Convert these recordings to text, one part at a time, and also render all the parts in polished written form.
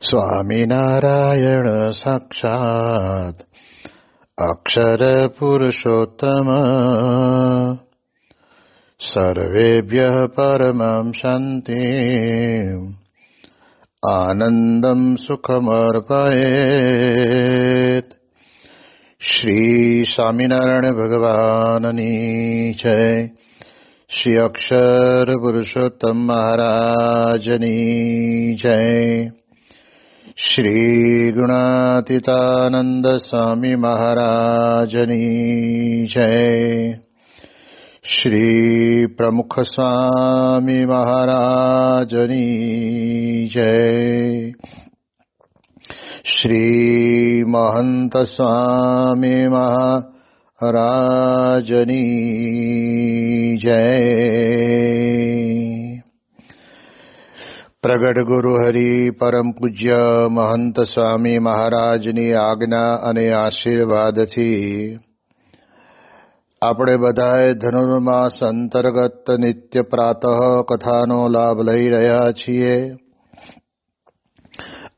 સ્વામિનારાયણ સાક્ષાત્ અક્ષર પુરુષોત્તમ સર્વેભ્યઃ પરમં શાંતિ આનંદમ સુખમર્પયેત. શ્રી સ્વામિનારાયણ ભગવાનની જય. શ્રી અક્ષર પુરુષોત્તમ મહારાજની જય. શ્રી ગુણાતીતાનંદ સ્વામી મહારાજની જય. શ્રી પ્રમુખ સ્વામી મહારાજની જય. શ્રી મહંત સ્વામી મહારાજની જય. પ્રગટ ગુરુ હરિ પરમ પૂજ્ય મહંત સ્વામી મહારાજની આજ્ઞા અને આશીર્વાદથી આપણે બધાએ ધનુર્માસ અંતર્ગત નિત્ય પ્રાતઃ કથાનો લાભ લઈ રહ્યા છીએ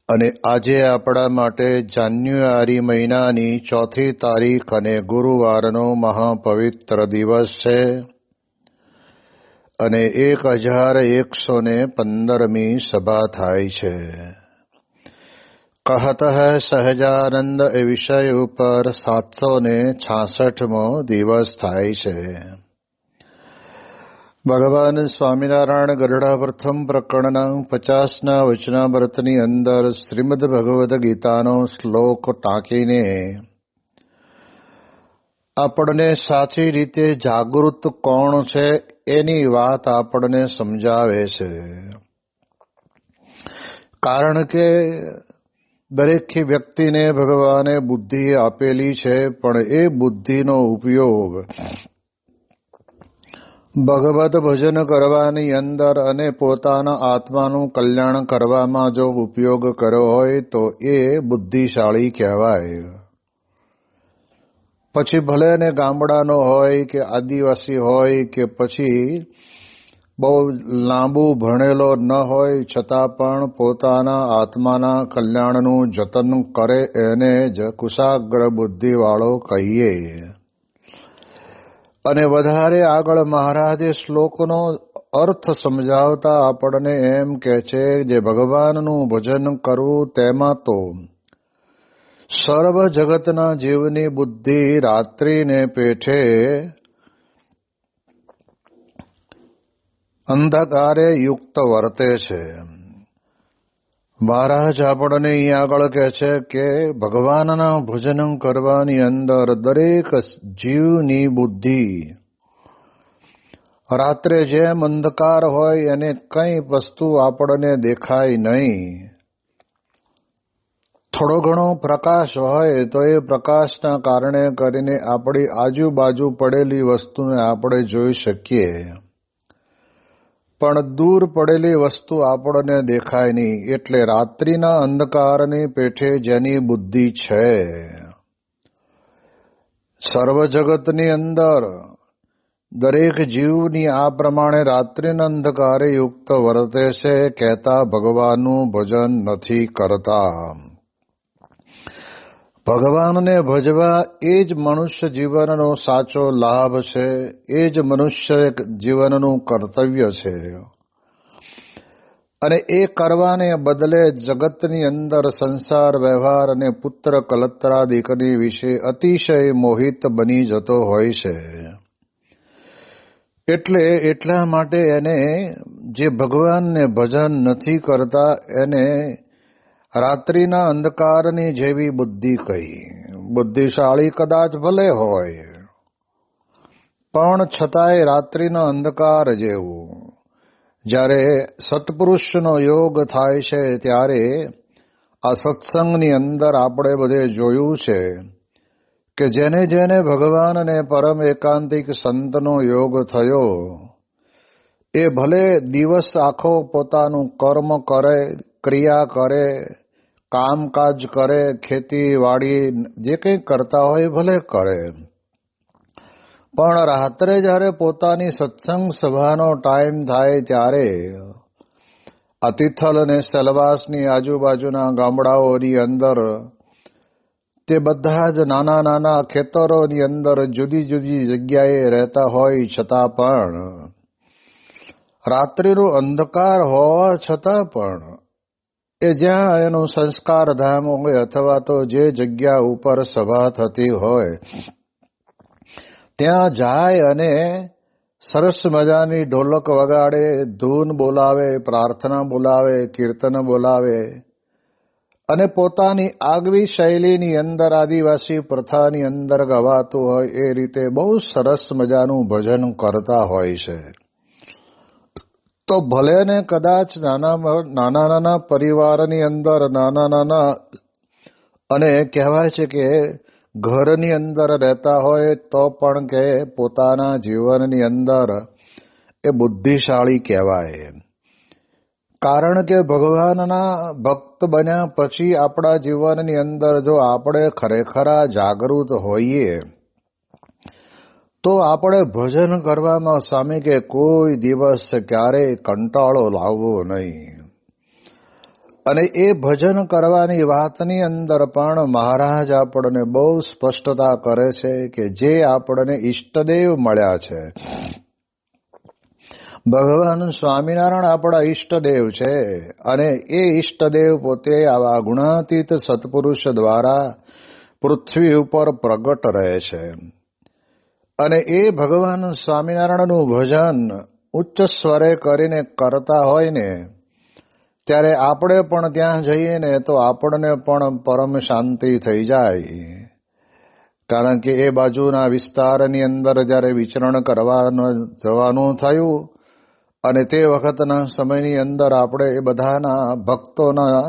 અને આજે આપણા માટે જાન્યુઆરી મહિનાની 4મી તારીખ અને ગુરુવારનો મહાપવિત્ર દિવસ છે અને 1115મી સભા થાય છે. કહત હૈ સહજાનંદ એ વિષય ઉપર 766મો દિવસ થાય છે. ભગવાન સ્વામિનારાયણ ગઢડા પ્રથમ પ્રકરણના 50ના વચનામૃતની અંદર શ્રીમદ ભગવદ્ ગીતાનો શ્લોક ટાંકીને આપણને સાચી રીતે જાગૃત કોણ છે એની વાત આપણને સમજાવે છે. કારણ કે દરેક વ્યક્તિને ભગવાને બુદ્ધિ આપેલી છે, પણ એ બુદ્ધિનો ઉપયોગ ભગવત ભજન કરવાની અંદર અને પોતાના આત્માનું કલ્યાણ કરવામાં જો ઉપયોગ કર્યો હોય તો એ બુદ્ધિશાળી કહેવાય. પછી ભલે ને ગામડાનો હોય કે આદિવાસી હોય કે પછી બહુ લાંબુ ભણેલો ન હોય, છતાં પણ પોતાના આત્માના કલ્યાણનું જતન કરે એને જ કુશાગ્ર બુદ્ધિવાળો કહીએ. અને વધારે આગળ મહારાજે શ્લોકનો અર્થ સમજાવતા આપણને એમ કહે છે, જે ભગવાનનું ભજન કરવું તેમાં તો સર્વ જગતના જીવની બુદ્ધિ રાત્રિને પેઠે અંધકારે યુક્ત વર્તે છે. મહારાજ આપણને અહીં આગળ કહે છે કે ભગવાનના ભજન કરવાની અંદર દરેક જીવની બુદ્ધિ રાત્રે જેમ અંધકાર હોય અને કંઈ વસ્તુ આપણને દેખાય નહીં, થોડો ઘણો પ્રકાશ હોય તો એ પ્રકાશના કારણે કરીને આપણી આજુબાજુ પડેલી વસ્તુને આપણે જોઈ શકીએ, પણ દૂર પડેલી વસ્તુ આપણને દેખાય નહીં. એટલે રાત્રિના અંધકારની પેઠે જેની બુદ્ધિ છે, સર્વ જગતની અંદર દરેક જીવની આ પ્રમાણે રાત્રિના અંધકારે યુક્ત વર્તે છે, કહેતા ભગવાનનું ભજન નથી કરતા. ભગવાનને ભજવા એ જ મનુષ્ય જીવનનો સાચો લાભ છે, એ જ મનુષ્ય જીવનનું કર્તવ્ય છે. અને એ કરવાને બદલે જગતની અંદર સંસાર વ્યવહાર અને પુત્ર કલત્રાદિકની વિશે અતિશય મોહિત બની જતો હોય છે. એટલા માટે એને જે ભગવાનને ભજન નથી કરતા એને રાત્રિના અંધકારની જેવી બુદ્ધિ કહી. બુદ્ધિશાળી કદાચ ભલે હોય, પણ છતાંય રાત્રિના અંધકાર જેવું. જ્યારે સત્પુરુષનો યોગ થાય છે ત્યારે આ સત્સંગની અંદર આપણે બધે જોયું છે કે જેને જેને ભગવાન અને પરમ એકાંતિક સંતનો યોગ થયો એ ભલે દિવસ આખો પોતાનું કર્મ કરે, ક્રિયા કરે, કામકાજ કરે, ખેતીવાડી જે કંઈ કરતા હોય ભલે કરે, પણ રાત્રે જ્યારે પોતાની સત્સંગ સભાનો ટાઈમ થાય ત્યારે આ તિથલ અને સેલવાસની આજુબાજુના ગામડાઓની અંદર તે બધા જ નાના નાના ખેતરોની અંદર જુદી જુદી જગ્યાએ રહેતા હોય છતાં પણ રાત્રિનો અંધકાર હોવા છતાં પણ એ જ્યાં એનું સંસ્કાર ધામ હોય અથવા તો જે જગ્યા ઉપર સભા થતી હોય ત્યાં જાય અને સરસ મજાની ઢોલક વગાડે, ધૂન બોલાવે, પ્રાર્થના બોલાવે, કીર્તન બોલાવે અને પોતાની આગવી શૈલીની અંદર આદિવાસી પ્રથાની અંદર ગવાતું હોય એ રીતે બહુ સરસ મજાનું ભજન કરતા હોય છે. તો ભલે ને કદાચ નાના પરિવારની અંદર નાના અને કહેવાય છે કે ઘરની અંદર રહેતા હોય તો પણ કે પોતાના જીવનની અંદર એ બુદ્ધિશાળી કહેવાય. કારણ કે ભગવાનના ભક્ત બન્યા પછી આપણા જીવનની અંદર જો આપણે ખરેખર જાગૃત હોઈએ તો આપણે ભજન કરવામાં સામે કે કોઈ દિવસ ક્યારેય કંટાળો લાવવો નહીં. અને એ ભજન કરવાની વાતની અંદર પણ મહારાજ આપણને બહુ સ્પષ્ટતા કરે છે કે જે આપણને ઈષ્ટદેવ મળ્યા છે. ભગવાન સ્વામિનારાયણ આપણા ઈષ્ટદેવ છે અને એ ઈષ્ટદેવ પોતે આવા ગુણાતીત સત્પુરુષ દ્વારા પૃથ્વી ઉપર પ્રગટ રહે છે. અને એ ભગવાન સ્વામિનારાયણનું ભજન ઉચ્ચ સ્વરે કરીને કરતા હોય ને ત્યારે આપણે પણ ત્યાં જઈએ ને તો આપણને પણ પરમ શાંતિ થઈ જાય. કારણ કે એ બાજુના વિસ્તારની અંદર જ્યારે વિચરણ કરવાનું જવાનું થયું અને તે વખતના સમયની અંદર આપણે એ બધાના ભક્તોના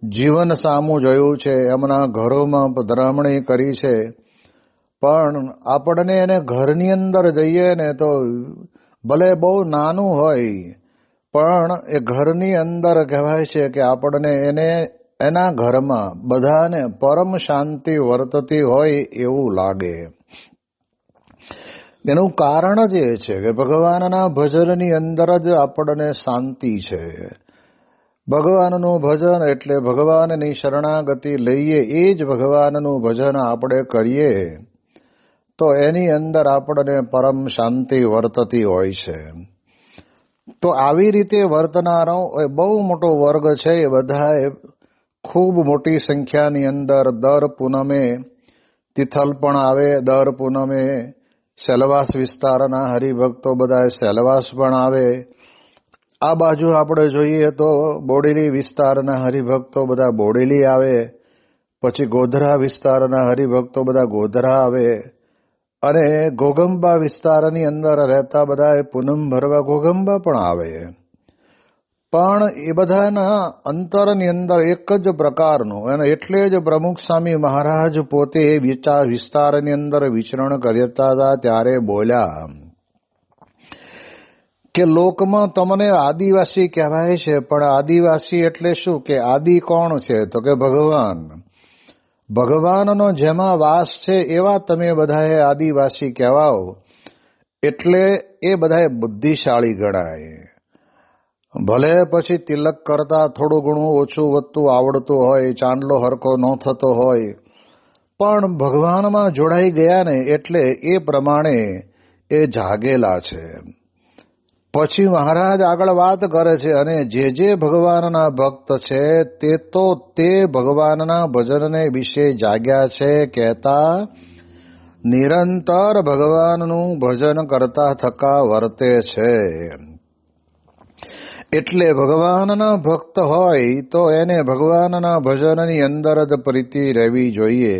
જીવન સામું જોયું છે, એમના ઘરોમાં પધરામણી કરી છે. પણ આપણને એને ઘરની અંદર જઈએ ને તો ભલે બહુ નાનું હોય પણ એ ઘરની અંદર કહેવાય છે કે આપણને એને એના ઘરમાં બધાને પરમ શાંતિ વર્તતી હોય એવું લાગે. એનું કારણ જ એ છે કે ભગવાનના ભજનની અંદર જ આપણને શાંતિ છે. ભગવાનનું ભજન એટલે ભગવાનની શરણાગતિ લઈએ, એ જ ભગવાનનું ભજન આપણે કરીએ તો એની અંદર આપણને પરમ શાંતિ વર્તતી હોય છે. તો આવી રીતે વર્તનારો બહુ મોટો વર્ગ છે. એ બધા ખૂબ મોટી સંખ્યાની અંદર દર પૂનમે તિથલ પણ આવે, દર પૂનમે સેલવાસ વિસ્તારના હરિભક્તો બધા સેલવાસ પણ આવે. આ બાજુ આપણે જોઈએ તો બોડેલી વિસ્તારના હરિભક્તો બધા બોડેલી આવે, પછી ગોધરા વિસ્તારના હરિભક્તો બધા ગોધરા આવે અને ઘોગંબા વિસ્તારની અંદર રહેતા બધા પૂનમ ભરવા ઘોગંબા પણ આવે. પણ એ બધાના અંતરની અંદર એક જ પ્રકારનું, અને એટલે જ પ્રમુખ સ્વામી મહારાજ પોતે વિસ્તારની અંદર વિચરણ કરતા હતા ત્યારે બોલ્યા કે લોકમાં તમને આદિવાસી કહેવાય છે, પણ આદિવાસી એટલે શું? કે આદિ કોણ છે? તો કે ભગવાન. ભગવાનનો જેમાં વાસ છે એવા તમે બધાએ આદિવાસી કહેવાઓ, એટલે એ બધાએ બુદ્ધિશાળી ગણાય. ભલે પછી તિલક કરતા થોડું ઘણું ઓછું વધતું આવડતું હોય, ચાંદલો હરકો ન થતો હોય, પણ ભગવાનમાં જોડાઈ ગયા ને એટલે એ પ્રમાણે એ જાગેલા છે. પછી મહારાજ આગળ વાત કરે છે, અને જે ભગવાનના ભક્ત છે તે ભગવાનના ભજનને વિશે જાગ્યા છે, કહેતા નિરંતર ભગવાનનું ભજન કરતા થકા વર્તે છે. એટલે ભગવાનના ભક્ત હોય તો એને ભગવાનના ભજનની અંદર જ પ્રીતિ રહેવી જોઈએ.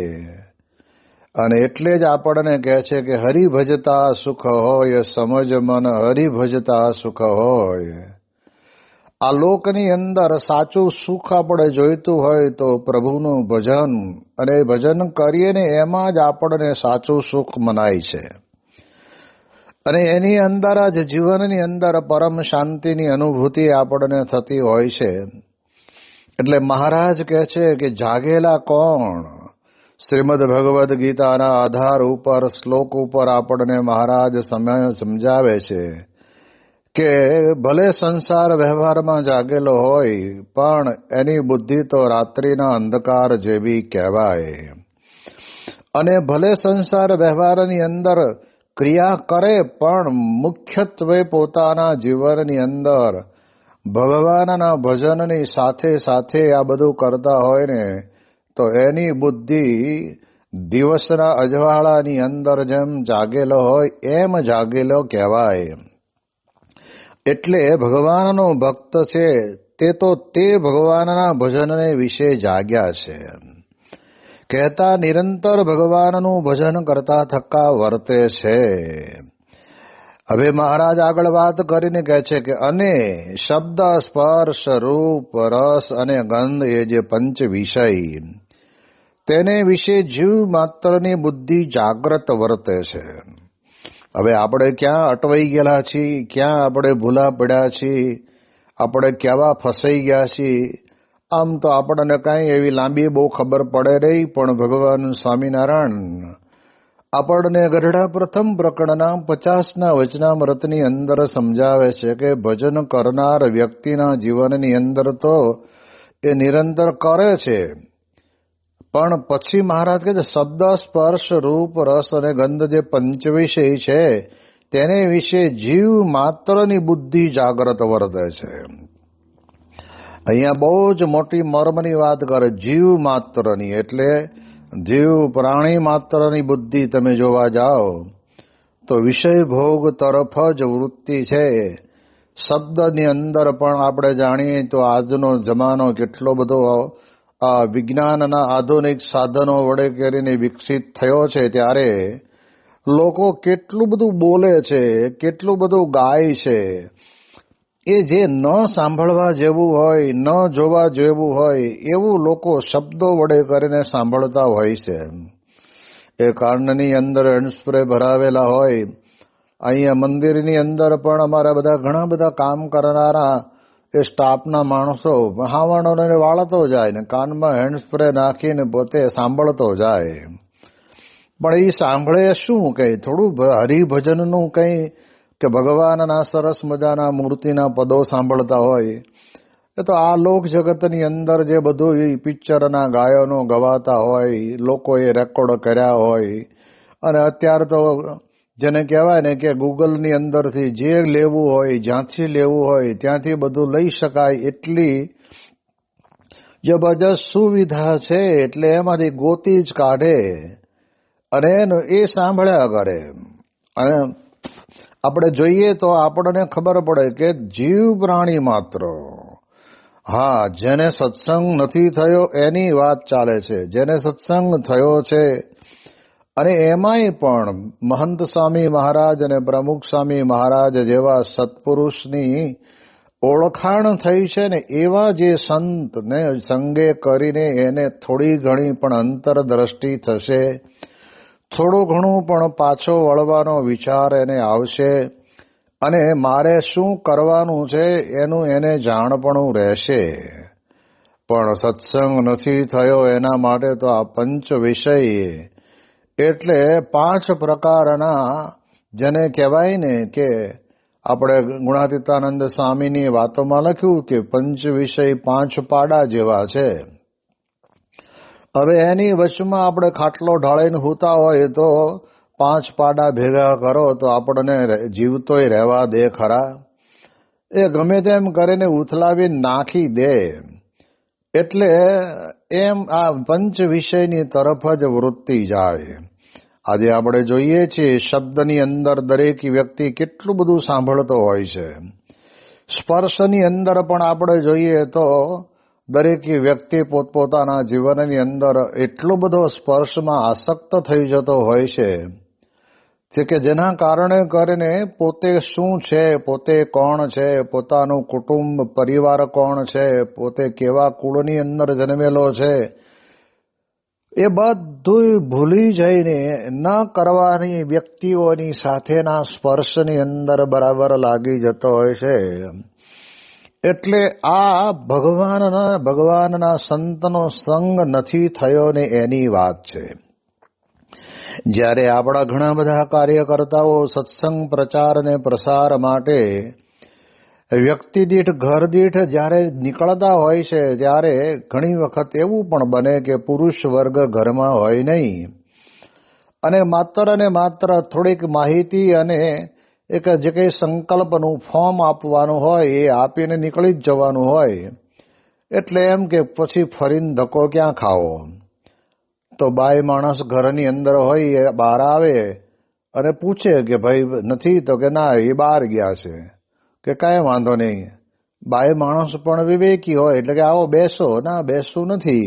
અને એટલે જ આપણને કહે છે કે હરિભજતા સુખ હોય, સમજ મન હરિભજતા સુખ હોય. આ લોકની અંદર સાચું સુખ આપણે જોઈતું હોય તો પ્રભુનું ભજન, અને ભજન કરીએ ને એમાં જ આપણને સાચું સુખ મનાય છે. અને એની અંદર જ જીવનની અંદર પરમ શાંતિની અનુભૂતિ આપણને થતી હોય છે. એટલે મહારાજ કહે છે કે જાગેલા કોણ? શ્રીમદ ભગવદ્ ગીતાના આધાર ઉપર શ્લોક ઉપર આપણને મહારાજ સમજાવે છે કે ભલે સંસાર વ્યવહારમાં જાગેલો હોય પણ એની બુદ્ધિ તો રાત્રિના અંધકાર જેવી કહેવાય. અને ભલે સંસાર વ્યવહારની અંદર ક્રિયા કરે પણ મુખ્યત્વે પોતાના જીવનની અંદર ભગવાનના ભજનની સાથે સાથે આ બધું કરતા હોય ને તો એની બુદ્ધિ દિવસના અજવાળાની અંદર જેમ જાગેલો હોય એમ જાગેલો કહેવાય. એટલે ભગવાનનો ભક્ત છે તે ભગવાનના ભજનને વિશે જાગ્યા છે. કહેતા નિરંતર ભગવાનનું ભજન કરતા થકા વર્તે છે. હવે મહારાજ આગળ વાત કરીને કહે છે કે અને શબ્દ સ્પર્શ રૂપ રસ અને ગંધ એ જે પંચ વિષય તેને વિશે જીવ માત્રની બુદ્ધિ જાગ્રત વર્તે છે. હવે આપણે ક્યાં અટવાઈ ગયેલા છીએ, ક્યાં આપણે ભૂલા પડ્યા છીએ, આપણે કેવા ફસાઈ ગયા છીએ, આમ તો આપણને કાંઈ એવી લાંબી બહુ ખબર પડે નહીં. પણ ભગવાન સ્વામિનારાયણ આપણને ગઢડા પ્રથમ પ્રકરણના 50ના વચનામૃતની અંદર સમજાવે છે કે ભજન કરનાર વ્યક્તિના જીવનની અંદર તો એ નિરંતર કરે છે, પણ પછી મહારાજ કહે છે શબ્દ સ્પર્શ રૂપ રસ અને ગંધ જે પંચવિષય છે તેને વિશે જીવ માત્રની બુદ્ધિ જાગ્રત વર્તે છે. અહીંયા બહુ જ મોટી મર્મની વાત કરે જીવ માત્રની, એટલે જીવ પ્રાણી માત્રની બુદ્ધિ તમે જોવા જાઓ તો વિષય ભોગ તરફ જ વૃત્તિ છે. શબ્દની અંદર પણ આપણે જાણીએ તો આજનો જમાનો કેટલો બધો આ વિજ્ઞાનના આધુનિક સાધનો વડે કરીને વિકસિત થયો છે, ત્યારે લોકો કેટલું બધું બોલે છે, કેટલું બધું ગાય છે. એ જે ન સાંભળવા જેવું હોય, ન જોવા જેવું હોય એવું લોકો શબ્દો વડે કરીને સાંભળતા હોય છે. એ કાનની અંદર હેન્ડસ્પ્રે ભરાવેલા હોય. અહીંયા મંદિરની અંદર પણ અમારા બધા ઘણા બધા કામ કરનારા એ સ્ટાફના માણસો હાવણોને વાળતો જાય ને કાનમાં હેન્ડસ્પ્રે નાખીને પોતે સાંભળતો જાય. પણ એ સાંભળે શું કંઈ થોડું હરિભજનનું કંઈ કે ભગવાનના સરસ મજાના મૂર્તિના પદો સાંભળતા હોય. એ તો આ લોક જગતની અંદર જે બધું પિક્ચરના ગાયનો ગવાતા હોય, લોકોએ રેકોર્ડ કર્યા હોય, અને અત્યારે તો જેને કહેવાય ને કે ગૂગલની અંદરથી જે લેવું હોય, જ્યાંથી લેવું હોય ત્યાંથી બધું લઈ શકાય એટલી જબરજસ્ત સુવિધા છે. એટલે એમાંથી ગોતી જ કાઢે અને એ સાંભળ્યા કરે. અને આપણે જોઈએ તો આપણને ખબર પડે કે જીવ પ્રાણી માત્ર, હા, જેને સત્સંગ નથી થયો એની વાત ચાલે છે. જેને સત્સંગ થયો છે અને એમાંય પણ મહંત સ્વામી મહારાજ અને પ્રમુખ સ્વામી મહારાજ જેવા સત્પુરુષની ઓળખાણ થઈ છે ને એવા જે સંતને સંગે કરીને એને થોડી ઘણી પણ અંતરદ્રષ્ટિ થશે, થોડું ઘણું પણ પાછો વળવાનો વિચાર એને આવશે અને મારે શું કરવાનું છે એનું એને જાણપણું રહેશે. પણ સત્સંગ નથી થયો એના માટે તો આ પંચ વિષય એટલે 5 પ્રકારના જેને કહેવાય ને કે આપણે ગુણાતીતાનંદ સ્વામીની વાતોમાં લખ્યું કે પંચ વિષય 5 પાડા જેવા છે. હવે એની વચમાં આપણે ખાટલો ઢાળીને સૂતા હોય તો 5 પાડા ભેગા કરો તો આપણને જીવતોય રહેવા દે ખરા? એ ગમે તેમ કરીને ઉથલાવી નાખી દે. એટલે એમ આ પંચ વિષયની તરફ જ વૃત્તિ જાય. આજે આપણે જોઈએ છીએ શબ્દની અંદર દરેક વ્યક્તિ કેટલું બધું સાંભળતો હોય છે. સ્પર્શની અંદર પણ આપણે જોઈએ તો દરેક વ્યક્તિ પોતપોતાના જીવનની અંદર એટલો બધો સ્પર્શમાં આસક્ત થઈ જતો હોય છે કે જેના કારણે કરીને પોતે શું છે, પોતે કોણ છે, પોતાનું કુટુંબ પરિવાર કોણ છે, પોતે કેવા કુળની અંદર જન્મેલો છે, એ બધું ભૂલી જઈને ન કરવાની વ્યક્તિઓની સાથેના સ્પર્શની અંદર બરાબર લાગી જતો હોય છે. એટલે આ ભગવાનના સંતનો સંગ નથી થયો ને એની વાત છે. જ્યારે આપણા ઘણા બધા કાર્યકર્તાઓ સત્સંગ પ્રચાર અને પ્રસાર માટે વ્યક્તિ દીઠ ઘર દીઠ જ્યારે નીકળતા હોય છે ત્યારે ઘણી વખત એવું પણ બને કે પુરુષ વર્ગ ઘરમાં હોય નહીં અને માત્ર થોડીક માહિતી અને એક જે કંઈ સંકલ્પનું ફોર્મ આપવાનું હોય એ આપીને નીકળી જ જવાનું હોય. એટલે એમ કે પછી ફરીને ધક્કો ક્યાં ખાવો. તો બાય માણસ ઘરની અંદર હોય એ બહાર આવે અને પૂછે કે ભાઈ નથી, તો કે ના એ બહાર ગયા છે, કે કાંઈ વાંધો નહીં. બાય માણસ પણ વિવેકી હોય એટલે કે આવો બેસો. ના બેસવું નથી,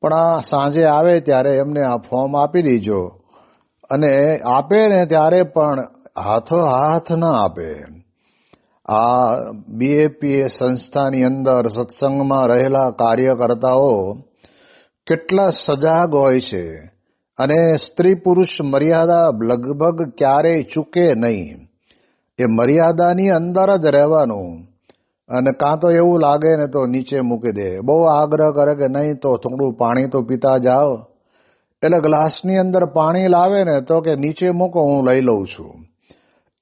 પણ આ સાંજે આવે ત્યારે એમને આ ફોર્મ આપી દીજો. અને આપે ને ત્યારે પણ હાથો હાથ ના આપે. આ બીએપીએ સંસ્થાની અંદર સત્સંગમાં રહેલા કાર્યકર્તાઓ કેટલા સજાગ હોય છે અને સ્ત્રી પુરુષ મર્યાદા લગભગ ક્યારેય ચૂકે નહીં. એ મર્યાદાની અંદર જ રહેવાનું. અને કાં તો એવું લાગે ને તો નીચે મૂકી દે. બહુ આગ્રહ કરે કે નહીં તો થોડું પાણી તો પીતા જાઓ. એટલે ગ્લાસની અંદર પાણી લાવે ને તો કે નીચે મૂકો, હું લઈ લઉં છું.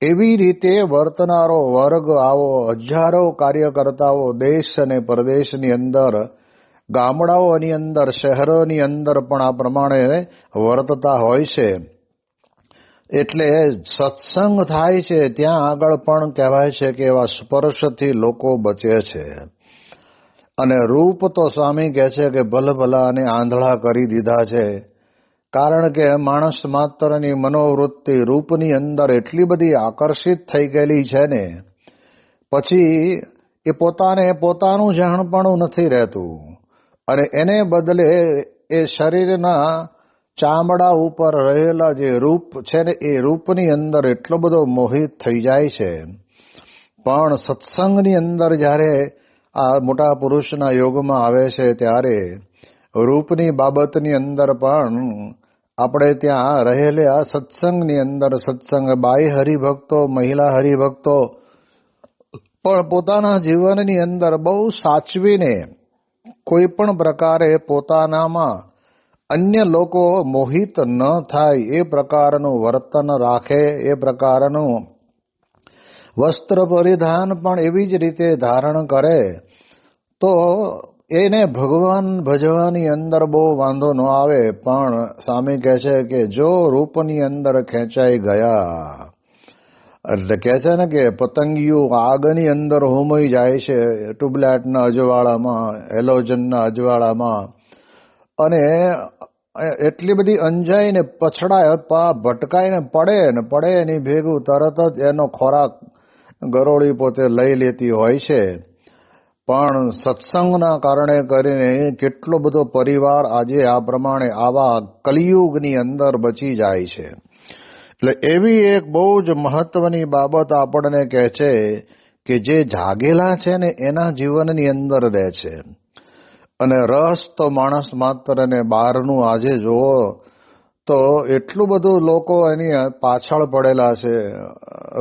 એવી રીતે વર્તનારો વર્ગ આવો હજારો કાર્યકર્તાઓ દેશ અને પ્રદેશની અંદર, ગામડાઓની અંદર, શહેરોની અંદર પણ આ પ્રમાણે વર્તતા હોય છે. એટલે સત્સંગ થાય છે ત્યાં આગળ પણ કહેવાય છે કે એવા સ્પર્શથી લોકો બચે છે. અને રૂપ તો સ્વામી કહે છે કે ભલભલા અને આંધળા કરી દીધા છે. કારણ કે માણસ માત્રની મનોવૃત્તિ રૂપની અંદર એટલી બધી આકર્ષિત થઈ ગયેલી છે ને, પછી એ પોતાનું જાણપણું નથી રહેતું. અને એને બદલે એ શરીરના ચામડા ઉપર રહેલા જે રૂપ છે ને એ રૂપની અંદર એટલો બધો મોહિત થઈ જાય છે. પણ સત્સંગની અંદર જ્યારે આ મોટા પુરુષના યોગમાં આવે છે ત્યારે રૂપની બાબતની અંદર પણ આપણે ત્યાં રહેલા આ સત્સંગની અંદર સત્સંગ બાઈ હરિભક્તો, મહિલા હરિભક્તો પણ પોતાના જીવનની અંદર બહુ સાચવીને કોઈ પણ પ્રકારે પોતાનામાં અન્ય લોકો મોહિત ન થાય એ પ્રકારનું વર્તન રાખે, એ પ્રકારનું વસ્ત્ર પરિધાન પણ એવી જ રીતે ધારણ કરે તો એને ભગવાન ભજવાની અંદર બહુ વાંધો ન આવે. પણ સ્વામી કહે છે કે જો રૂપની અંદર ખેંચાઈ ગયા, એટલે કહે છે ને કે પતંગિયું આગની અંદર હોમાઈ જાય છે ટ્યુબલાઇટના અજવાળામાં, હેલોજનના અજવાળામાં, અને એટલી બધી અંજાઈને પછડાય ભટકાઈને પડે એની ભેગું તરત જ એનો ખોરાક ગરોળી પોતે લઈ લેતી હોય છે. પણ સત્સંગના કારણે કરીને કેટલો બધો પરિવાર આજે આ પ્રમાણે આવા કલિયુગની અંદર બચી જાય છે. એટલે એવી એક બહુ જ મહત્વની બાબત આપણને કહે છે કે જે જાગેલા છે ને એના જીવનની અંદર રહે છે. અને રસ તો માણસ માત્રને બહારનું આજે જુઓ તો એટલું બધું લોકો એની પાછળ પડેલા છે.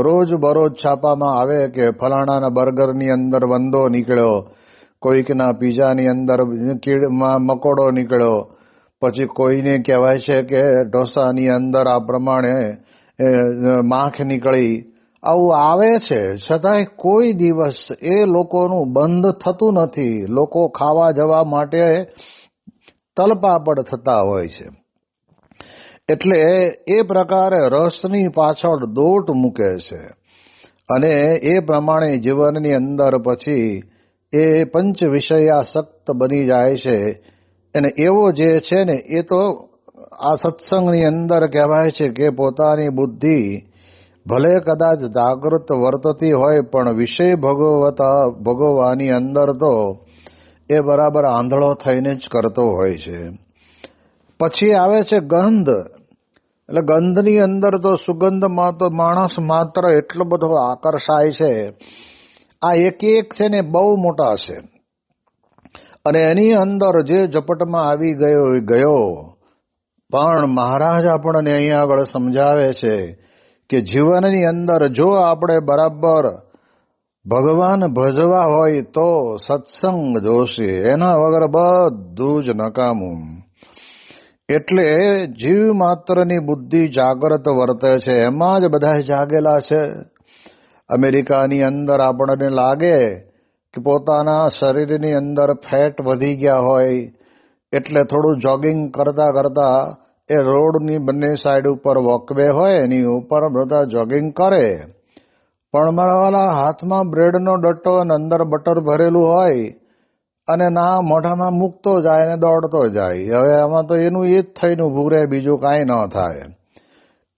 રોજ બરોજ છાપામાં આવે કે ફલાણાના બર્ગરની અંદર વંદો નીકળ્યો, કોઈકના પીઝાની અંદર મકોડો નીકળ્યો, પછી કોઈને કહેવાય છે કે ઢોસાની અંદર આ પ્રમાણે માખ નીકળી. આવું આવે છે છતાંય કોઈ દિવસ એ લોકોનું બંધ થતું નથી. લોકો ખાવા જવા માટે તલપાપડ થતા હોય છે. એટલે એ પ્રકારે રસની પાછળ દોટ મૂકે છે અને એ પ્રમાણે જીવનની અંદર પછી એ પંચ વિષયાસક્ત બની જાય છે. અને એવો જે છે ને એ તો આ સત્સંગની અંદર કહેવાય છે કે પોતાની બુદ્ધિ ભલે કદાચ જાગૃત વર્તતી હોય પણ વિષય ભોગવવાની અંદર તો એ બરાબર આંધળો થઈને જ કરતો હોય છે. પછી આવે છે ગંધ. એટલે ગંધની અંદર તો સુગંધમાં તો માણસ માત્ર એટલો બધો આકર્ષાય છે. આ એક છે ને બહુ મોટા છે અને એની અંદર જે ઝપટમાં આવી ગયો. પણ મહારાજ આપણને અહીંયા આગળ સમજાવે છે કે જીવનની અંદર જો આપણે બરાબર ભગવાન ભજવા હોય તો સત્સંગ જોશે, એના વગર બધું જ નકામું. એટલે જીવ માત્રની બુદ્ધિ જાગ્રત વર્તે છે, એમાં જ બધા જાગેલા છે. અમેરિકાની અંદર આપણને લાગે કે પોતાના શરીરની અંદર ફેટ વધી ગયા હોય એટલે થોડું જોગિંગ કરતા કરતા એ રોડની બંને સાઈડ ઉપર વોકવે હોય એની ઉપર બધા જોગિંગ કરે, પણ મારા હાથમાં બ્રેડનો ડટ્ટો અને અંદર બટર ભરેલું હોય અને ના મોઢામાં મૂકતો જાય ને દોડતો જાય. હવે આમાં તો એનું એ જ થઈને ઊભું રહે, બીજું કાંઈ ન થાય.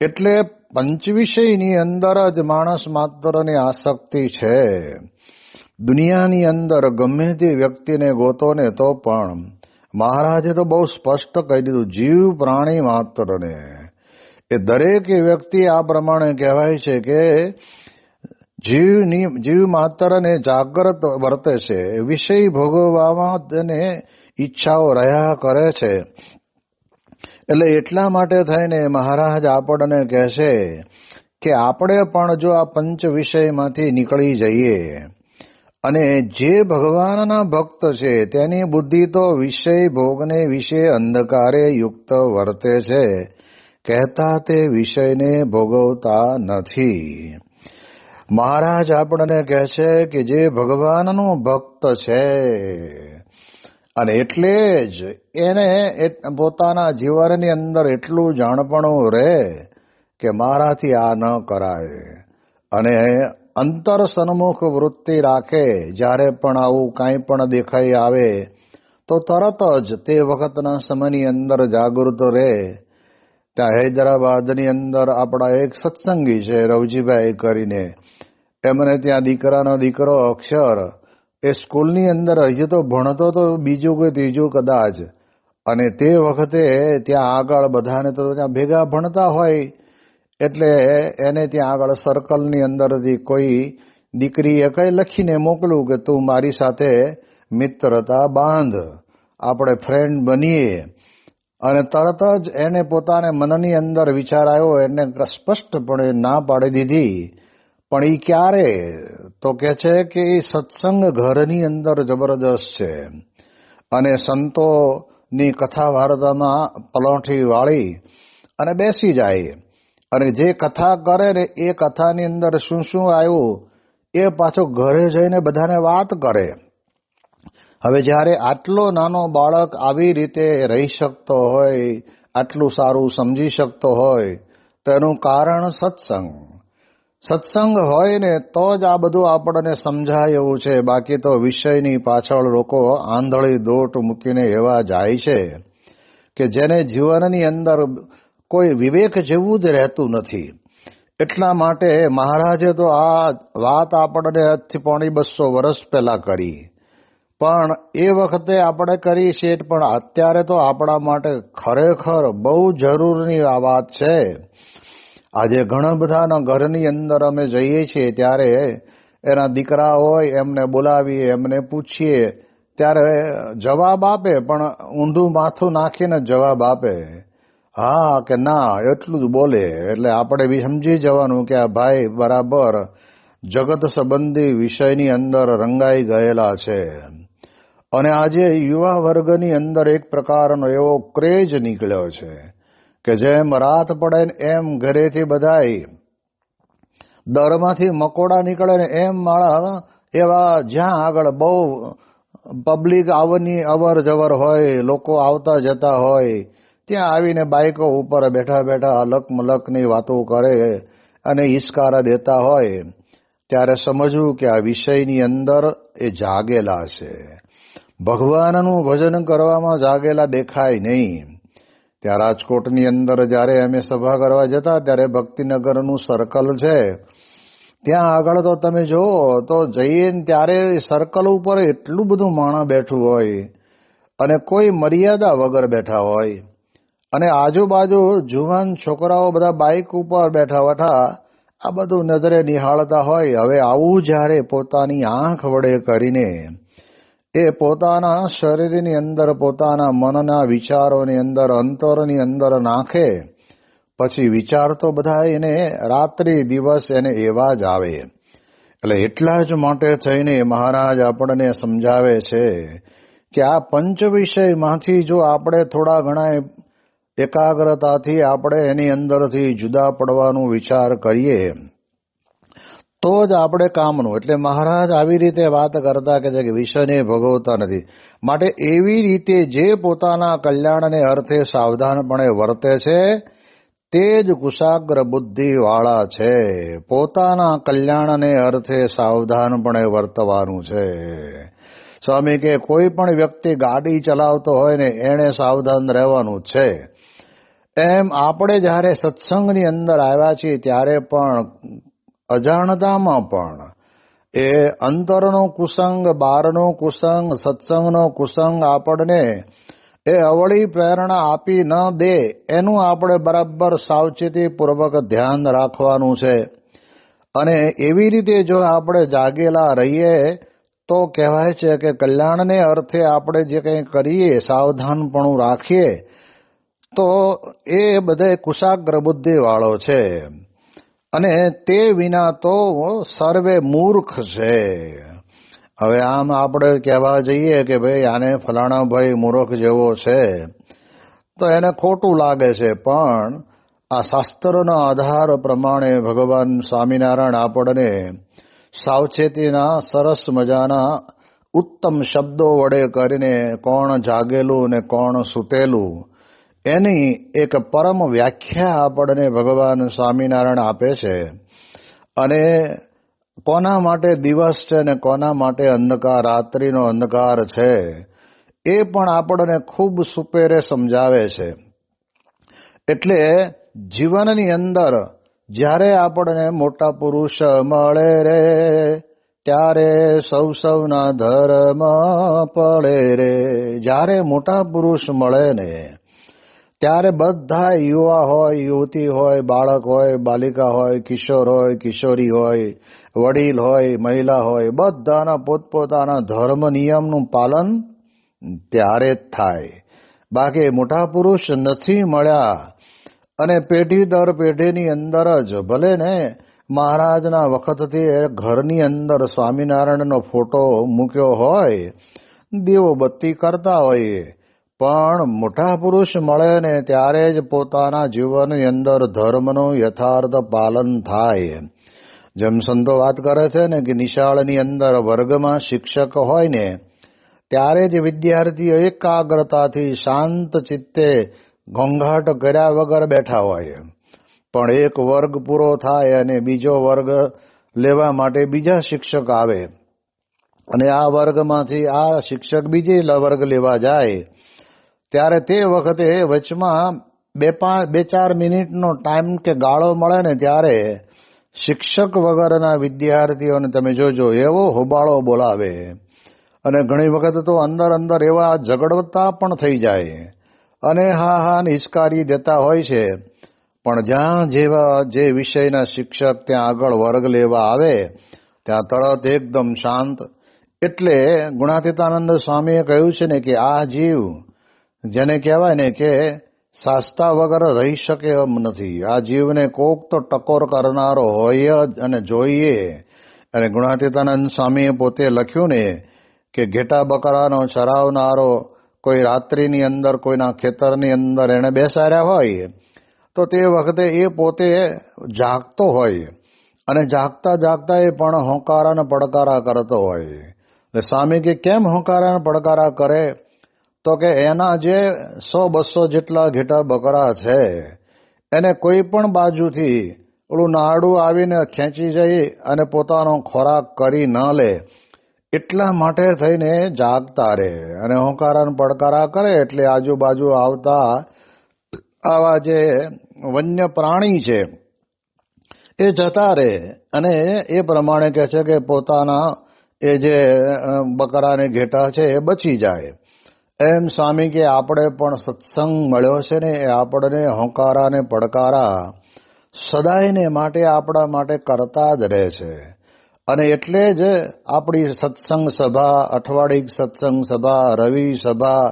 એટલે પંચવિષયની અંદર જ માણસ માત્રની આસક્તિ છે. દુનિયાની અંદર ગમે તે વ્યક્તિને ગોતો ને તો પણ મહારાજે તો બહુ સ્પષ્ટ કહી દીધું, જીવ પ્રાણી માત્રને. એ દરેક વ્યક્તિ આ પ્રમાણે કહેવાય છે કે જીવ માત્રને જાગ્રત વર્તે છે, વિષય ભોગવવામાં તેને ઈચ્છાઓ રહ્યા કરે છે. એટલે એટલા માટે થઈને મહારાજ આપણને કહેશે કે આપણે પણ જો આ પંચ વિષયમાંથી નીકળી જઈએ અને જે ભગવાનના ભક્ત છે તેની બુદ્ધિ તો વિષય ભોગને વિશે અંધકારે યુક્ત વર્તે છે, કહેતા તે વિષયને ભોગવતા નથી. મહારાજ આપણને કહે છે કે જે ભગવાનનો ભક્ત છે અને એટલે જ એને પોતાના જીવનની અંદર એટલું જાણપણું રહે કે મારાથી આ ન કરાય અને અંતર સન્મુખ વૃત્તિ રાખે. જ્યારે પણ આવું કાંઈ પણ દેખાઈ આવે તો તરત જ તે વખતના સમયની અંદર જાગૃત રહે. ત્યાં હૈદરાબાદની અંદર આપણા એક સત્સંગી છે રવજીભાઈ કરીને, એમને ત્યાં દીકરાનો દીકરો અક્ષર એ સ્કૂલની અંદર હજી તો ભણતો તો બીજું કે ત્રીજું કદાચ, અને તે વખતે ત્યાં આગળ બધાને તો ત્યાં ભેગા ભણતા હોય એટલે એને ત્યાં આગળ સર્કલની અંદરથી કોઈ દીકરીએ કંઈ લખીને મોકલું કે તું મારી સાથે મિત્રતા બાંધ, આપણે ફ્રેન્ડ બનીએ. અને તરત જ એને પોતાને મનની અંદર વિચાર આવ્યો, એને સ્પષ્ટપણે ના પાડી દીધી. પણ એ ક્યારે તો કે છે કે એ સત્સંગ ઘરની અંદર જબરદસ્ત છે અને સંતોની કથા વાર્તામાં પલોઠી વાળી અને બેસી જાય અને જે કથા કરે ને એ કથાની અંદર શું શું આવ્યું એ પાછો ઘરે જઈને બધાને વાત કરે. હવે જ્યારે આટલો નાનો બાળક આવી રીતે રહી શકતો હોય, આટલું સારું સમજી શકતો હોય તો એનું કારણ સત્સંગ હોય ને તો જ આ બધું આપણને સમજાય એવું છે. બાકી તો વિષયની પાછળ લોકો આંધળી દોટ મૂકીને એવા જાય છે કે જેને જીવનની અંદર કોઈ વિવેક જેવું જ રહેતું નથી. એટલા માટે મહારાજે તો આ વાત આપણને આજથી 250 વર્ષ પહેલા કરી, પણ એ વખતે આપણે કરી છે, પણ અત્યારે તો આપણા માટે ખરેખર બહુ જરૂરની આ વાત છે. આજે ઘણા બધાના ઘરની અંદર અમે જઈએ છીએ ત્યારે એના દીકરા હોય એમને બોલાવીએ, એમને પૂછીએ ત્યારે જવાબ આપે, પણ ઊંધું માથું નાખીને જવાબ આપે, હા કે ના એટલું જ બોલે. એટલે આપણે બી સમજી જવાનું કે આ ભાઈ બરાબર જગત સંબંધી વિષયની અંદર રંગાઈ ગયેલા છે. અને આજે યુવા વર્ગની અંદર એક પ્રકારનો એવો ક્રેઝ નીકળ્યો છે કે જેમ રાત પડે ને એમ ઘરેથી બધાય દરમાંથી મકોડા નીકળે ને એમ માળા એવા જ્યાં આગળ બહુ પબ્લિક અવર જવર હોય, લોકો આવતા જતા હોય, ત્યાં આવીને બાઈકો ઉપર બેઠા બેઠા અલક મલકની વાતો કરે અને ઈસ્કારા દેતા હોય. ત્યારે સમજવું કે આ વિષયની અંદર એ જાગેલા છે, ભગવાનનું ભજન કરવામાં જાગેલા દેખાય નહીં. ત્યાં રાજકોટની અંદર જ્યારે અમે સભા કરવા જતા ત્યારે ભક્તિનગરનું સર્કલ છે, ત્યાં આગળ તો તમે જુઓ તો જઈએ ને ત્યારે સર્કલ ઉપર એટલું બધું માણસ બેઠું હોય અને કોઈ મર્યાદા વગર બેઠા હોય અને આજુબાજુ જુવાન છોકરાઓ બધા બાઇક ઉપર બેઠા બેઠા આ બધું નજરે નિહાળતા હોય. હવે આવું જ્યારે પોતાની આંખ વડે કરીને એ પોતાના શરીરની અંદર પોતાના મનના વિચારોની અંદર અંતરની અંદર નાખે પછી વિચાર તો બધા એને રાત્રિ દિવસ એને એવા જ આવે. એટલે એટલા જ માટે થઈને મહારાજ આપણને સમજાવે છે કે આ પંચ વિષયમાંથી જો આપણે થોડા ઘણા એકાગ્રતાથી આપણે એની અંદરથી જુદા પડવાનો વિચાર કરીએ તો જ આપણે કામનું. એટલે મહારાજ આવી રીતે વાત કરતા કે છે કે વિષયને ભોગવતા નથી. માટે એવી રીતે જે પોતાના કલ્યાણને અર્થે સાવધાનપણે વર્તે છે તે જ કુશાગ્ર બુદ્ધિવાળા છે. પોતાના કલ્યાણને અર્થે સાવધાનપણે વર્તવાનું છે. સ્વામી કે કોઈ પણ વ્યક્તિ ગાડી ચલાવતો હોય ને એણે સાવધાન રહેવાનું છે. એમ આપણે જ્યારે સત્સંગની અંદર આવ્યા છીએ ત્યારે પણ અજાણતામાં પણ એ અંતરનો કુસંગ, બહારનો કુસંગ, સત્સંગનો કુસંગ આપણને એ અવળી પ્રેરણા આપી ન દે એનું આપણે બરાબર સાવચેતીપૂર્વક ધ્યાન રાખવાનું છે. અને એવી રીતે જો આપણે જાગેલા રહીએ તો કહેવાય છે કે કલ્યાણને અર્થે આપણે જે કંઈ કરીએ, સાવધાનપણું રાખીએ, તો એ બધે કુશાગ્ર બુદ્ધિવાળો છે. અને તે વિના તો સર્વે મૂર્ખ છે. હવે આમ આપણે કહેવા જઈએ કે ભાઈ આને ફલાણા ભાઈ મૂર્ખ જેવો છે તો એને ખોટું લાગે છે, પણ આ શાસ્ત્રના આધાર પ્રમાણે ભગવાન સ્વામિનારાયણ આપણને સાવચેતીના સરસ મજાના ઉત્તમ શબ્દો વડે કરીને કોણ જાગેલું ને કોણ સૂતેલું એની એક પરમ વ્યાખ્યા આપણને ભગવાન સ્વામિનારાયણ આપે છે. અને કોના માટે દિવસ છે ને કોના માટે અંધકાર, રાત્રિનો અંધકાર છે એ પણ આપણને ખૂબ સુપેરે સમજાવે છે. એટલે જીવનની અંદર જ્યારે આપણને મોટા પુરુષ મળે રે ત્યારે સૌના ધર્મ પડે રે. જ્યારે મોટા પુરુષ મળે ને ત્યારે બધા યુવા હોય, યુવતી હોય, બાળક હોય, બાલિકા હોય, કિશોર હોય, કિશોરી હોય, વડીલ હોય, મહિલા હોય, બધાના પોતપોતાના ધર્મ નિયમનું પાલન ત્યારે જ થાય. બાકી મોટા પુરુષ નથી મળ્યા અને પેઢી દર પેઢીની અંદર જ ભલે ને મહારાજના વખતથી ઘરની અંદર સ્વામિનારાયણનો ફોટો મૂક્યો હોય, દીવો બત્તી કરતા હોઈએ, પણ મોટા પુરુષ મળે ને ત્યારે જ પોતાના જીવનની અંદર ધર્મનું યથાર્થ પાલન થાય. જેમ સંતો વાત કરે છે ને કે નિશાળની અંદર વર્ગમાં શિક્ષક હોય ને ત્યારે જ વિદ્યાર્થીઓ એકાગ્રતાથી શાંત ચિત્તે ઘોંઘાટ કર્યા વગર બેઠા હોય. પણ એક વર્ગ પૂરો થાય અને બીજો વર્ગ લેવા માટે બીજા શિક્ષક આવે અને આ વર્ગમાંથી આ શિક્ષક બીજે વર્ગ લેવા જાય ત્યારે તે વખતે વચમાં 2-4 મિનિટનો ટાઈમ કે ગાળો મળે ને ત્યારે શિક્ષક વગરના વિદ્યાર્થીઓને તમે જોજો એવો હોબાળો બોલાવે અને ઘણી વખત તો અંદર અંદર એવા ઝઘડતા પણ થઈ જાય અને હા નિષ્કારી દેતા હોય છે. પણ જ્યાં જેવા જે વિષયના શિક્ષક ત્યાં આગળ વર્ગ લેવા આવે ત્યાં તરત એકદમ શાંત. એટલે ગુણાતીતાનંદ સ્વામીએ કહ્યું છે ને કે આ જીવ જેને કહેવાય ને કે શાસ્તા વગર રહી શકે એમ નથી. આ જીવને કોક તો ટકોર કરનારો હોય જ અને જોઈએ. અને ગુણાતીતાનંદ સ્વામીએ પોતે લખ્યું ને કે ઘેટા બકરાનો ચરાવનારો કોઈ રાત્રિની અંદર કોઈના ખેતરની અંદર એને બેસાડ્યા હોય તો તે વખતે એ પોતે જાગતો હોય અને જાગતા જાગતા એ પણ હોંકારા ને પડકારા કરતો હોય. એટલે સ્વામી કે કેમ હોંકારા ને પડકારા કરે? તો કે એના જે 100-200 જેટલા ઘેટા બકરા છે એને કોઈ પણ બાજુથી ઓલું નાડું આવીને ખેંચી જઈ અને પોતાનો ખોરાક કરી ન લે એટલા માટે થઈને જાગતા રહે અને હોંકારા પડકારા કરે. એટલે આજુબાજુ આવતા આવા જે વન્ય પ્રાણી છે એ જતા રહે અને એ પ્રમાણે કહે છે કે પોતાના એ જે બકરાને ઘેટા છે એ બચી જાય. એમ સ્વામી કે આપણે પણ સત્સંગ મળ્યો છે ને એ આપણને હોંકારા ને પડકારા સદાયને માટે આપણા માટે કરતા જ રહે છે. અને એટલે જ આપણી સત્સંગ સભા, અઠવાડિક સત્સંગ સભા, રવિ સભા,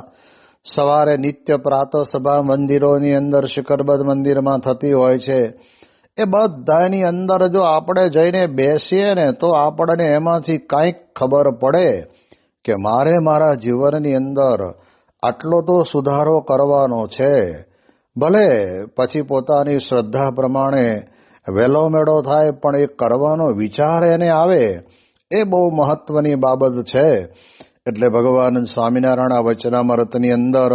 સવારે નિત્ય પ્રાતઃ સભા મંદિરોની અંદર શિખરબદ્ધ મંદિરમાં થતી હોય છે. એ બધાની અંદર જો આપણે જઈને બેસીએ ને તો આપણને એમાંથી કંઈક ખબર પડે કે મારે મારા જીવનની અંદર આટલો તો સુધારો કરવાનો છે. ભલે પછી પોતાની શ્રદ્ધા પ્રમાણે વહેલો મેળો થાય પણ એ કરવાનો વિચાર એને આવે, એ બહુ મહત્વની બાબત છે. એટલે ભગવાન સ્વામિનારાયણ વચનામૃતની અંદર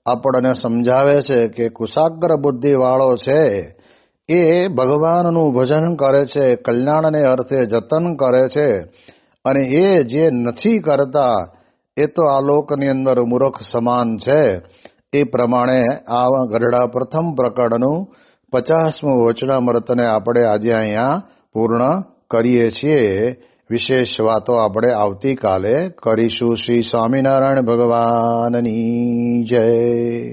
આપણને સમજાવે છે કે કુશાગ્ર બુદ્ધિવાળો છે એ ભગવાનનું ભજન કરે છે, કલ્યાણને અર્થે જતન કરે છે, અને એ જે નથી કરતા એ તો આ લોકની અંદર મૂર્ખ સમાન છે. એ પ્રમાણે આ ગરડા પ્રથમ પ્રકરણનું 50મું વચનામૃતને આપણે આજે અહીંયા પૂર્ણ કરીએ છીએ. વિશેષ વાતો આપણે આવતીકાલે કરીશું. શ્રી સ્વામિનારાયણ ભગવાનની જય.